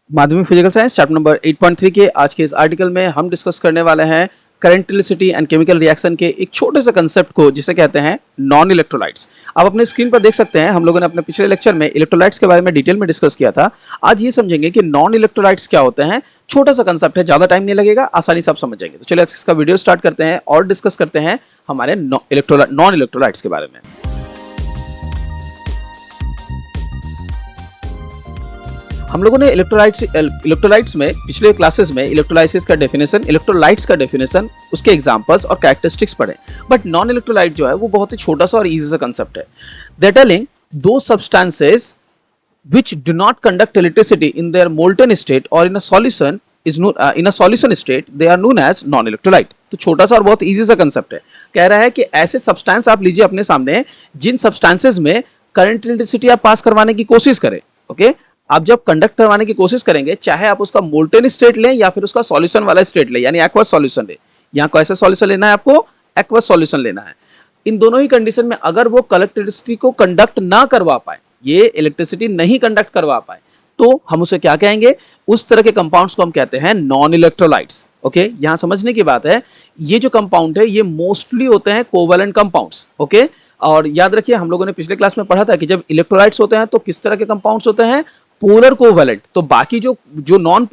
माध्यमिक physical science chapter number 8.3 के आज के इस आर्टिकल में हम डिस्कस करने वाले हैं current electricity and chemical reaction के एक छोटे से कंसेप्ट को जिसे कहते हैं नॉन इलेक्ट्रोलाइट्स। आप अपने स्क्रीन पर देख सकते हैं, हम लोगों ने अपने पिछले लेक्चर में इलेक्ट्रोलाइट्स के बारे में डिटेल में डिस्कस किया था। आज ये समझेंगे कि नॉन इलेक्ट्रोलाइट्स क्या होते हैं। छोटा सा कंसेप्ट है, ज्यादा टाइम नहीं लगेगा, आसानी से आप समझ जाएंगे। तो चलिए इसका वीडियो स्टार्ट करते हैं और डिस्कस करते हैं हमारे नॉन इलेक्ट्रोलाइट्स के बारे में। हम लोगों ने इलेक्ट्रोलाइट्स में पिछले क्लासेस में इलेक्ट्रोलाइसिस का डेफिनेशन, इलेक्ट्रोलाइट्स का डेफिनेशन, उसके एग्जांपल्स और कैरेक्टरिस्टिक्स पढ़े। बट नॉन इलेक्ट्रोलाइट जो है वो बहुत ही छोटा सा और इजी सा कंसेप्ट है। दे आर टेलिंग दो substances which do not conduct electricity in their molten state or in a solution in a solution state, they are known as non electrolyte। तो छोटा सा और बहुत इजी सा कंसेप्ट है। कह रहा है कि ऐसे सब्सटेंस आप लीजिए अपने सामने जिन सब्सटेंसेस में करंट इलेक्ट्रिसिटी आप पास करवाने की कोशिश करें। ओके, आप जब कंडक्ट करवाने की कोशिश करेंगे, चाहे आप उसका मोल्टेन स्टेट लें या फिर उसका सॉल्यूशन वाला स्टेट लें, यानी एक्वस सॉल्यूशन लें। यहाँ कैसा सॉल्यूशन लेना है आपको? एक्वस सॉल्यूशन लेना है। इन दोनों ही कंडीशन में अगर वो इलेक्ट्रिसिटी को कंडक्ट ना करवा पाए, ये इलेक्ट्रिसिटी नहीं कंडक्ट करवा पाए, तो हम उसे क्या कहेंगे? उस तरह के कंपाउंड्स को हम कहते हैं नॉन इलेक्ट्रोलाइट्स। ओके, यहां समझने की बात है, ये जो कंपाउंड है ये मोस्टली होते हैं कोवैलेंट कंपाउंड्स। ओके, और याद रखिए हम लोगों ने पिछले क्लास में पढ़ा था कि जब इलेक्ट्रोलाइट्स होते हैं तो किस तरह के कंपाउंड्स होते हैं? Polar covalent. तो बाकी जो नॉन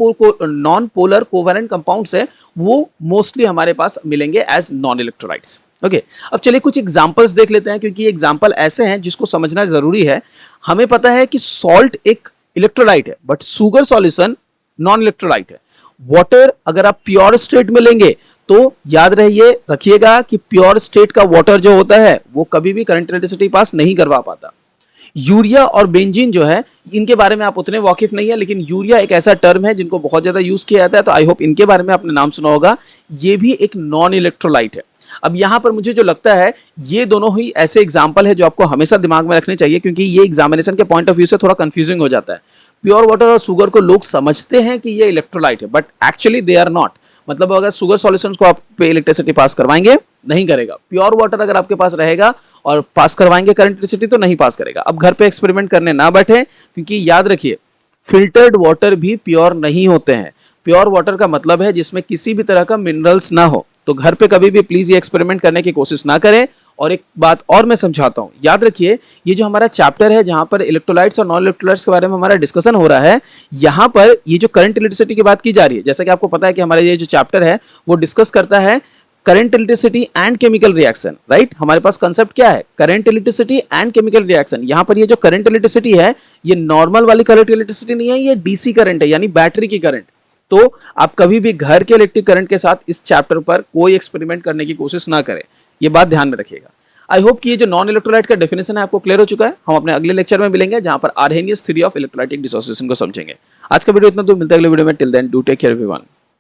पोलर कोवैलेंट कंपाउंड्स है वो मोस्टली हमारे पास मिलेंगे एज नॉन इलेक्ट्रोलाइट्स। ओके, अब चलिए कुछ एग्जांपल्स देख लेते हैं, क्योंकि एग्जांपल ऐसे हैं जिसको समझना जरूरी है। हमें पता है कि सॉल्ट एक इलेक्ट्रोलाइट है, but sugar solution non electrolyte है। वाटर अगर आप प्योर स्टेट में लेंगे तो याद रखिएगा कि प्योर स्टेट का वाटर जो होता है वो कभी भी करंट इलेक्ट्रिसिटी पास नहीं करवा पाता। यूरिया और बेंजीन जो है, इनके बारे में आप उतने वाकिफ नहीं है, लेकिन यूरिया एक ऐसा टर्म है जिनको बहुत ज्यादा यूज किया जाता है, तो आई होप इनके बारे में आपने नाम सुना होगा। ये भी एक नॉन इलेक्ट्रोलाइट है। अब यहां पर मुझे जो लगता है ये दोनों ही ऐसे एग्जाम्पल है जो आपको हमेशा दिमाग में रखने चाहिए, क्योंकि ये एग्जामिनेशन के पॉइंट ऑफ व्यू से थोड़ा कंफ्यूजिंग हो जाता है। प्योर वाटर और शुगर को लोग समझते हैं कि ये इलेक्ट्रोलाइट है, but actually they are not. मतलब अगर शुगर सॉल्यूशंस को आप पे इलेक्ट्रिसिटी पास करवाएंगे, नहीं करेगा। प्योर वाटर अगर आपके पास रहेगा और पास करवाएंगे करंट इलेक्ट्रिसिटी, तो नहीं पास करेगा। अब घर पे एक्सपेरिमेंट करने ना बैठे, क्योंकि याद रखिए फिल्टर्ड वाटर भी प्योर नहीं होते हैं। प्योर वाटर का मतलब है जिसमें किसी भी तरह का मिनरल्स ना हो। तो घर पे कभी भी प्लीज ये एक्सपेरिमेंट करने की कोशिश ना करें। और एक बात और मैं समझाता हूं, याद रखिए ये जो हमारा चैप्टर है जहां पर इलेक्ट्रोलाइट्स और नॉन इलेक्ट्रोलाइट्स के बारे में हमारा डिस्कशन हो रहा है, यहां पर ये जो करंट इलेक्ट्रिसिटी की बात की जा रही है, जैसा कि आपको पता है कि हमारा ये जो चैप्टर है वो डिस्कस करता है current electricity and chemical reaction. Right, हमारे पास कंसेप्ट क्या है? Current electricity and chemical reaction. यहां पर ये जो करंट इलेक्ट्रिसिटी है ये नॉर्मल वाली करंट इलेक्ट्रिसिटी नहीं है, ये डीसी करंट है, यानी बैटरी की करंट। तो आप कभी भी घर के इलेक्ट्रिक करंट के साथ इस चैप्टर पर कोई एक्सपेरिमेंट करने की कोशिश ना करें, ये बात ध्यान में रखिएगा। आई होप कि ये जो नॉन इलेक्ट्रोलाइट का डेफिनेशन है आपको क्लियर हो चुका है। हम अपने अगले लेक्चर में मिलेंगे जहां पर Arrhenius theory of electrolytic dissociation को समझेंगे। आज का वीडियो इतना दूर, मिलता है अगले वीडियो में। Till then do take care everyone.